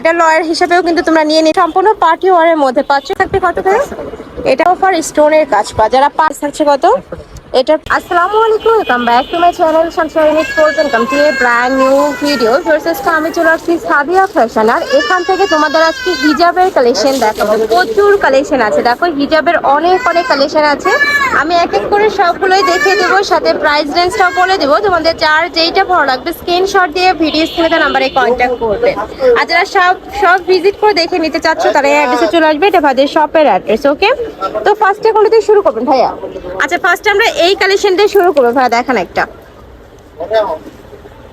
Bridal wire হিসেবেও কিন্তু তোমরা নিয়ে নিতে, সম্পূর্ণ পার্টি ওয়্যারের মধ্যে পাচ্ছ। থাকবে কত করে? এটা অফার স্টোনের কাজ পা, যারা পাঁচ থাকছে কত এটা। আসসালামু আলাইকুম, welcome back to my channel Sunshine Store. Welcome to a brand new video. ভার্সেসটা আমি চলে আসছি সাদিয়া ফ্যাশন, আর এখান থেকে তোমাদের আজকে হিজাবের কালেকশন দেখাবো। প্রচুর কালেকশন আছে, দেখো হিজাবের অনেক অনেক কালেকশন আছে। আমি এক এক করে সবগুলোই দেখিয়ে দেবো, সাথে প্রাইস রেঞ্জটাও বলে দেবো। তোমাদের যার যেইটা ভালো লাগবে স্ক্রিনশট দিয়ে ভিডিও স্ক্রিনে নাম্বারে কন্ট্যাক্ট করবে। আর যারা সব ভিজিট করে দেখে নিতে চাচ্ছ তারা এই অ্যাড্রেসে চলে আসবে, এটা ভাইদের শপের অ্যাড্রেস। ওকে, তো ফার্স্টে কোন দিয়ে শুরু করবেন ভাইয়া? আচ্ছা, ফার্স্টে আমরা এই কালেকশন দিয়ে শুরু করবো ভাইয়া। দেখান একটা,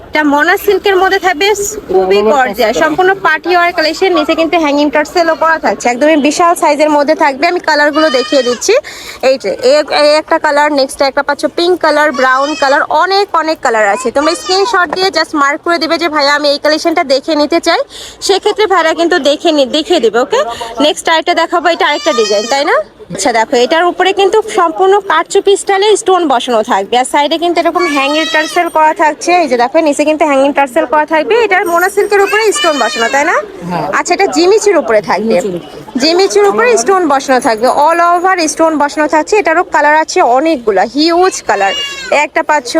এটা মোনা সিল্কের মধ্যে থাকবে, খুবই গর্জিয়াস, সম্পূর্ণ পার্টি ওয়্যার কালেকশন। নিচে কিন্তু হ্যাঙ্গিং টার্সেলও করা থাকছে, একদমই বিশাল সাইজের মধ্যে থাকবে। আমি কালারগুলো দেখিয়ে দিচ্ছি। এই যে এই একটা কালার, নেক্সট একটা পাচ্ছ পিঙ্ক কালার, ব্রাউন কালার, অনেক অনেক কালার আছে। তোমরা স্ক্রিনশট দিয়ে জাস্ট মার্ক করে দিবে যে ভাইয়া আমি এই কালেকশনটা দেখে নিতে চাই, সেক্ষেত্রে ভাইরা কিন্তু দেখিয়ে দেবে। ওকে, নেক্সট আরেকটা দেখাবো, এটা আরেকটা ডিজাইন, তাই না? আচ্ছা দেখো, এটার উপরে কিন্তু সম্পূর্ণ কারচুপি স্টাইলে স্টোন বসানো থাকবে, আর সাইডে কিন্তু এরকম হ্যাঙ্গিং টার্সেল করা থাকছে। এই যে দেখো নিচে কিন্তু হ্যাঙ্গিং টার্সেল করা থাকবে। এটার মোনা সিল্কের উপরে স্টোন বসানো, তাই না? আচ্ছা, এটা জিমিচুর উপরে থাকবে, জিমিচুর উপরে স্টোন বসানো থাকবে, অল ওভার স্টোন বসানো থাকছে। এটারও কালার আছে অনেকগুলা, হিউজ কালার। একটা পাচ্ছ,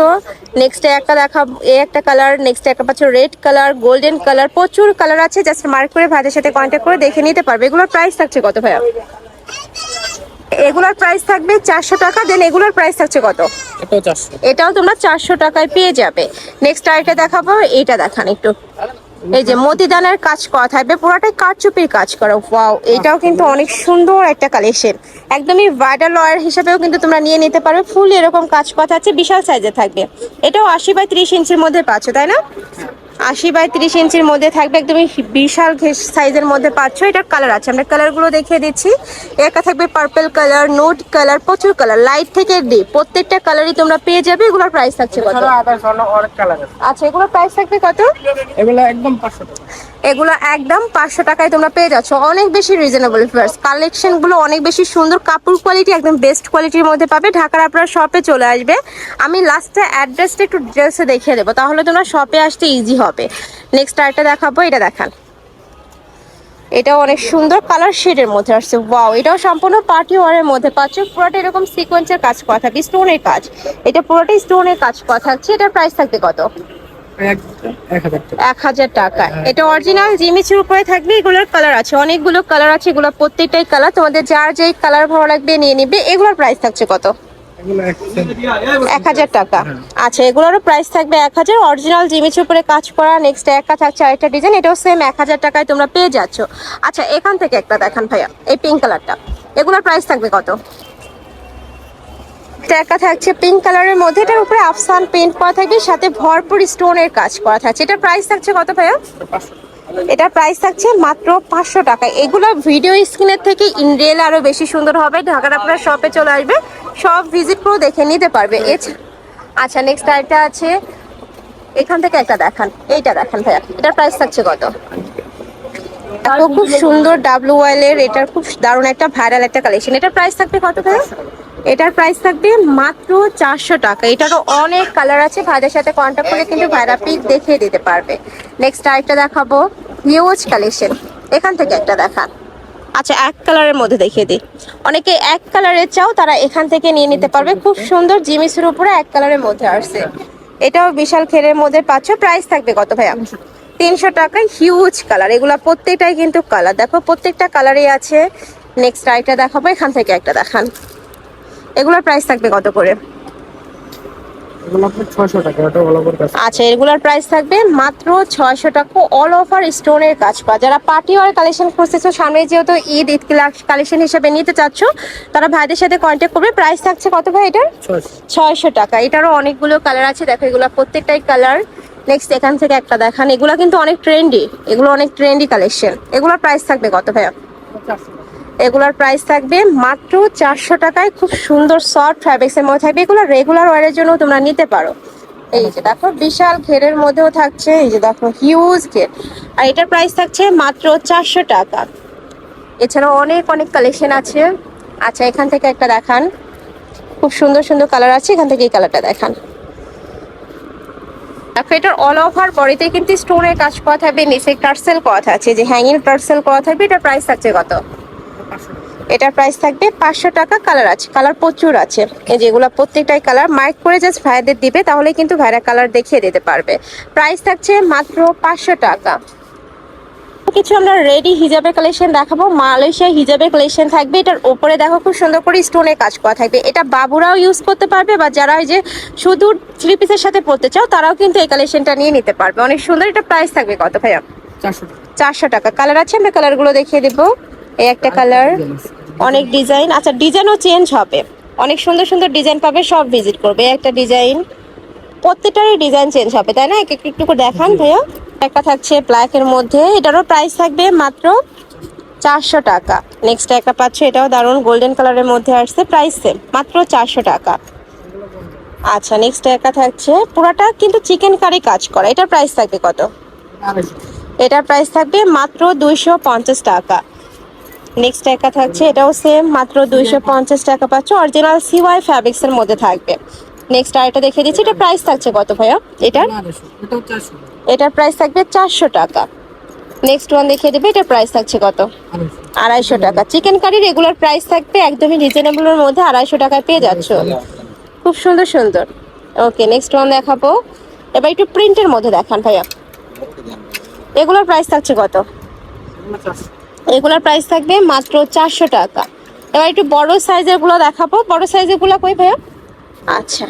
নেক্সট একটা দেখাবো, একটা কালার, নেক্সট একটা পাচ্ছ রেড কালার, গোল্ডেন কালার, প্রচুর কালার আছে। জাস্ট মার্ক করে ভাইদের সাথে কন্ট্যাক্ট করে দেখে নিতে পারবে। এগুলোর প্রাইস থাকছে কত ভাইয়া? এগুলোর প্রাইস থাকবে 400 টাকা। দেন এগুলোর প্রাইস থাকছে কত? এটাও তোমরা 400 টাকায় পেয়ে যাবে। নেক্সট আরেকটা দেখাবো, এইটা দেখান একটু। এই যে মতিদানের কাজ করা থাকবে, পুরোটাই কারচুপির কাজ করা। ওয়াও, এটাও কিন্তু অনেক সুন্দর একটা কালেকশন, একদমই ব্রাইডাল ওয়্যার হিসেবেও কিন্তু তোমরা নিয়ে নিতে পারবে। ফুল এরকম কাজ করা আছে, বিশাল সাইজে থাকবে। এটাও 80 বাই 30 ইঞ্চির মধ্যে পাচ্ছ, তাই না? 80 বাই 30 ইঞ্চির মধ্যে থাকবে, একদমই বিশাল সাইজের মধ্যে পাচ্ছ। এটার কালার আছে, আমরা কালারগুলো দেখিয়ে দিচ্ছি। একটা থাকবে পার্পল কালার, নোট কালার, প্রচুর কালার, লাইট থেকে ডিপ, প্রত্যেকটা কালারই তোমরা পেয়ে যাবে। এগুলোর প্রাইস থাকছে কত? আচ্ছা, এগুলোর প্রাইস থাকবে কত? এগুলো একদম 500 টাকা। এগুলো একদম 500 টাকায় তোমরা পেয়ে যাচ্ছ, অনেক বেশি রিজনেবল প্রাইস। কালেকশন গুলো অনেক বেশি সুন্দর, কাপড় কোয়ালিটি একদম বেস্ট কোয়ালিটির মধ্যে পাবে। ঢাকার আপনারা শপে চলে আসবে, আমি লাস্টে অ্যাড্রেসটা একটু ডিটেলসে দেখিয়ে দেবো, তাহলে তোমরা শপে আসতে ইজি হবে। নেক্সট আরেকটা দেখাবো, এটা দেখান। এটাও অনেক সুন্দর কালার শেডের মধ্যে আসছে। ওয়াও, এটাও সম্পূর্ণ পার্টি ওয়্যারের মধ্যে পাচ্ছ। পুরোটা এরকম সিকোয়েন্সের কাজ করা থাকে, স্টোনের কাজ। এটা পুরোটাই স্টোনের কাজ করা থাকছে। এটার প্রাইস থাকবে কত? 1000 টাকা। এটা অরিজিনাল জিমিচুর উপরে থাকবে। এগুলোর কালার আছে, অনেকগুলো কালার আছে, এগুলো প্রত্যেকটাই কালার। তোমাদের যার যেই কালার ভালো লাগবে নিয়ে নিবে। এগুলোর প্রাইস থাকছে কত? 1000 টাকা। আচ্ছা, এগুলোরও প্রাইস থাকবে 1000, অরিজিনাল জিমিচুর উপরে কাজ করা। নেক্সট একটা থাকছে আরেকটা ডিজাইন, এটাও সেম 1000 টাকায় তোমরা পেয়ে যাচ্ছ। আচ্ছা, এখান থেকে একটা দেখান ভাইয়া, এই পিঙ্ক কালারটা, এগুলোর প্রাইস থাকবে কত? একটা থাকছে পিঙ্ক কালারের মধ্যে, এটার উপরে আফসান পেইন্ট করা থাকবে, সাথে ভরপুর স্টোনের কাজ করা থাকছে। এটার প্রাইস থাকছে কত ভাইয়া? এটার প্রাইস থাকছে মাত্র 500 টাকা। এগুলো ভিডিও স্ক্রিনের থেকে ইন রিয়েল আরো বেশি সুন্দর হবে। ঢাকার আপনার শপে চলে আসবে, সব ভিজিট করে দেখে নিতে পারবে। আচ্ছা, নেক্সট আরেকটা আছে, এখান থেকে একটা দেখান, এইটা দেখান ভাইয়া। এটার প্রাইস থাকছে কত? খুব সুন্দর WL এর, এটার খুব দারুণ একটা ভাইরাল একটা কালেকশন। এটার প্রাইস থাকবে কত ভাইয়া? এটার প্রাইস থাকবে মাত্র 400 টাকা। এটারও অনেক কালার আছে, ভাইদের সাথে কন্ট্যাক্ট করে কিন্তু ভাইরা পিক দেখিয়ে দিতে পারবে। নেক্সট আরেকটা দেখাবো, হিউজ কালেকশন, এখান থেকে একটা দেখান। আচ্ছা, এক কালারের মধ্যে দেখিয়ে দিই, অনেকে এক কালারের চাও তারা এখান থেকে নিয়ে নিতে পারবে। খুব সুন্দর জিমিসের উপরে এক কালারের মধ্যে আসছে, এটাও বিশাল খেরের মধ্যে পাচ্ছ। প্রাইস থাকবে কত ভাইয়া? 300 টাকায়। হিউজ কালার, এগুলা প্রত্যেকটাই কিন্তু কালার, দেখো প্রত্যেকটা কালারই আছে। নেক্সট আরেকটা দেখাবো, এখান থেকে একটা দেখান। এগুলোর প্রাইস থাকবে কত করে? আচ্ছা, এগুলোর প্রাইস থাকবে মাত্র 600 টাকা। অল ওভার স্টোনের কাজ করা। যারা পার্টি ওয়্যার কালেকশন খুঁজতেছো, সামনে যেহেতু ঈদ কালেকশন হিসেবে নিতে চাচ্ছ, তারা ভাইদের সাথে কন্ট্যাক্ট করবে। প্রাইস থাকছে কত ভাই এটার? 600 টাকা। এটারও অনেকগুলো কালার আছে, দেখো এগুলো প্রত্যেকটাই কালার। নেক্সট এখান থেকে একটা দেখান, এগুলো কিন্তু অনেক ট্রেন্ডি, এগুলো অনেক ট্রেন্ডি কালেকশন। এগুলোর প্রাইস থাকবে কত ভাইয়া? এগুলার প্রাইস থাকবে মাত্র 400 টাকায়। খুব সুন্দর সফট ফ্যাব্রিক্স এর মধ্যে থাকবে, এগুলো রেগুলার ওয়ারের জন্য তোমরা নিতে পারো। এই যে দেখো বিশাল ঘেরের মধ্যেও থাকছে, এই যে দেখো হিউজ ঘের, আর এটার প্রাইস থাকছে মাত্র 400 টাকা। এছাড়াও অনেক অনেক কালেকশন আছে। আচ্ছা, এখান থেকে একটা দেখান, খুব সুন্দর সুন্দর কালার আছে, এখান থেকে এই কালারটা দেখান। দেখো এটার অল ওভার বডিতে কিন্তু স্টোনের কাজ করা থাকবে, নিচে টার্সেল করা আছে, যে হ্যাঙ্গিং টার্সেল করা থাকবে। এটার প্রাইস থাকছে কত? 500 টাকা। এটার প্রাইস থাকবে 500 টাকা। কালার আছে, কালার প্রচুর আছে, এই যেগুলো প্রত্যেকটাই কালার মার্ক করে জাস্ট ভাইয়াদের দিবে, তাহলে কিন্তু ভাইরা কালার দেখিয়ে দিতে পারবে। প্রাইস থাকছে মাত্র 500 টাকা। কিছু আমরা রেডি হিজাবের কালেকশন দেখাবো, মালয়েশিয়া হিজাবের কালেকশন থাকবে। এটার উপরে দেখো খুব সুন্দর করে স্টোনের কাজ করা থাকবে। এটা বাবুরাও ইউজ করতে পারবে, বা যারা ওই যে শুধু থ্রি পিসের সাথে পরতে চাও তারাও কিন্তু এই কালেকশনটা নিয়ে নিতে পারবে, অনেক সুন্দর। এটা প্রাইস থাকবে কত ভাইয়া? 400 টাকা। 400 টাকা। কালার আছে, আমরা কালারগুলো দেখিয়ে দেবো। এই একটা কালার, অনেক ডিজাইন। আচ্ছা, ডিজাইনও চেঞ্জ হবে, অনেক সুন্দর সুন্দর ডিজাইন পাবে, সব ভিজিট করবে। এই একটা ডিজাইন, প্রত্যেকটারই ডিজাইন চেঞ্জ হবে, তাই না? একটু করে দেখান ভাইয়া। একটা থাকছে ব্ল্যাকের মধ্যে, এটারও প্রাইস থাকবে মাত্র 400 টাকা। নেক্সট একটা পাচ্ছ, এটাও দারুণ গোল্ডেন কালারের মধ্যে আসছে, প্রাইস সেম, মাত্র 400 টাকা। আচ্ছা, নেক্সট একটা থাকছে, পুরাটা কিন্তু চিকেন কারি কাজ করা। এটার প্রাইস থাকবে কত? 250 এটার প্রাইস থাকবে মাত্র 250 টাকা। নেক্সট একটা থাকছে, এটাও সেম, মাত্র 250 টাকা পাচ্ছ, অরিজিনাল সিওয়াই ফ্যাব্রিক্স এর মধ্যে থাকবে। নেক্সট আরেকটা দেখিয়ে দিচ্ছি, এটা প্রাইস থাকছে কত ভাইয়া? এটার 250 এটাও 400 এটার প্রাইস থাকবে 400 টাকা। নেক্সট ওয়ান দেখিয়ে দেবে, এটার প্রাইস থাকছে কত? 250 টাকা। চিকেন কারি রেগুলার প্রাইস থাকবে একদমই রিজনেবলের মধ্যে, 250 টাকায় পেয়ে যাচ্ছ, খুব সুন্দর সুন্দর। ওকে, নেক্সট ওয়ান দেখাবো। এবার একটু প্রিন্টের মধ্যে দেখান ভাইয়া। এগুলোর প্রাইস থাকছে কত? এগুলো 400 এগুলোর প্রাইস থাকবে মাত্র 400 টাকা। এবার একটু বড় সাইজের গুলো দেখাবো, বড় সাইজের গুলো কই ভাইয়া? আচ্ছা,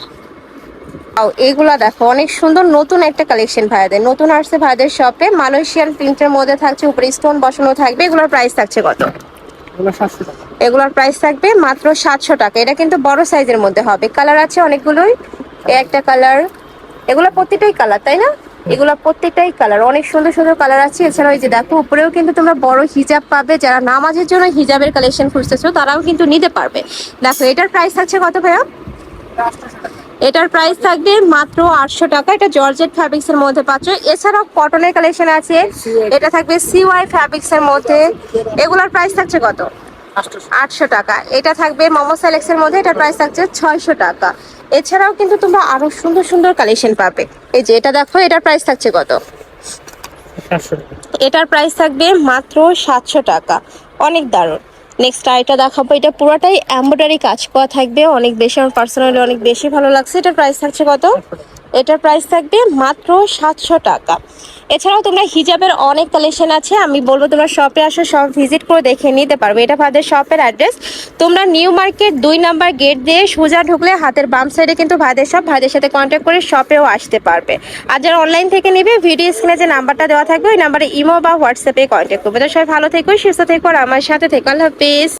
এগুলা দেখো অনেক সুন্দর, নতুন একটা কালেকশন ভাইয়াদের, নতুন আসছে ভাইয়াদের শপে, মালয়েশিয়ান প্রিন্টের মধ্যে থাকছে, উপরে স্টোন বসানো থাকবে। এগুলোর প্রাইস থাকছে কত? এগুলো 700 টাকা। এগুলোর প্রাইস থাকবে মাত্র 700 টাকা। এটা কিন্তু বড় সাইজের মধ্যে হবে, কালার আছে অনেকগুলোই। এই একটা কালার, এগুলো প্রত্যেকটাই কালার, তাই না? এগুলো প্রত্যেকটাই কালার, অনেক সুন্দর সুন্দর কালার আছে। এছাড়াও এই যে দেখো উপরেও কিন্তু তোমরা বড় হিজাব পাবে, যারা নামাজের জন্য হিজাবের কালেকশন খুঁজতেছো তারাও কিন্তু নিতে পারবে। দেখো এটার প্রাইস থাকছে কত ভাইয়া? 800 টাকা। এটার প্রাইস থাকবে মাত্র 800 টাকা। এটা জর্জেট ফ্যাব্রিক্স এর মধ্যে পাচ্ছ। এছাড়াও কটনের কালেকশন আছে, এটা থাকবে সিওয়াই ফ্যাব্রিক্স এর মধ্যে। এগুলোর প্রাইস থাকছে কত? 800 টাকা। এটা থাকবে মোমো সেলেক্স এর মধ্যে, এটার প্রাইস থাকছে 600 টাকা। এছাড়াও কিন্তু তোমরা আরো সুন্দর সুন্দর কালেকশন পাবে। এই যে এটা দেখো, এটার প্রাইস থাকছে কত? 700 টাকা। এটার প্রাইস থাকবে মাত্র 700 টাকা, অনেক দারুণ। নেক্সট আইটা দেখাবো, এটা পুরোটাই এমব্রয়ডারি কাজ করা থাকবে, অনেক বেশি, আমার পার্সোনালি অনেক বেশি ভালো লাগছে। এটার প্রাইস থাকছে কত? এটার প্রাইস থাকবে মাত্র 700 টাকা। এছাড়াও তোমরা হিজাবের অনেক কালেকশন আছে, আমি বলবো তোমরা শপে আসো, সব ভিজিট করে দেখে নিতে পারবে। এটা ভাইদের শপের অ্যাড্রেস, তোমরা নিউ মার্কেট 2 নাম্বার গেট দিয়ে সোজা ঢুকলে হাতের বাম সাইডে কিন্তু ভাইদের শপ, ভাইদের সাথে কন্ট্যাক্ট করে শপেও আসতে পারবে। আর যারা অনলাইন থেকে নেবে, ভিডিও স্ক্রিনে যে নাম্বারটা দেওয়া থাকবে ওই নাম্বারে ইমো বা হোয়াটসঅ্যাপে কন্ট্যাক্ট করবে। তো সবাই ভালো থেকো, সুস্থ থেকো, আর আমার সাথে থেকো। আল্লাহ হাফেজ।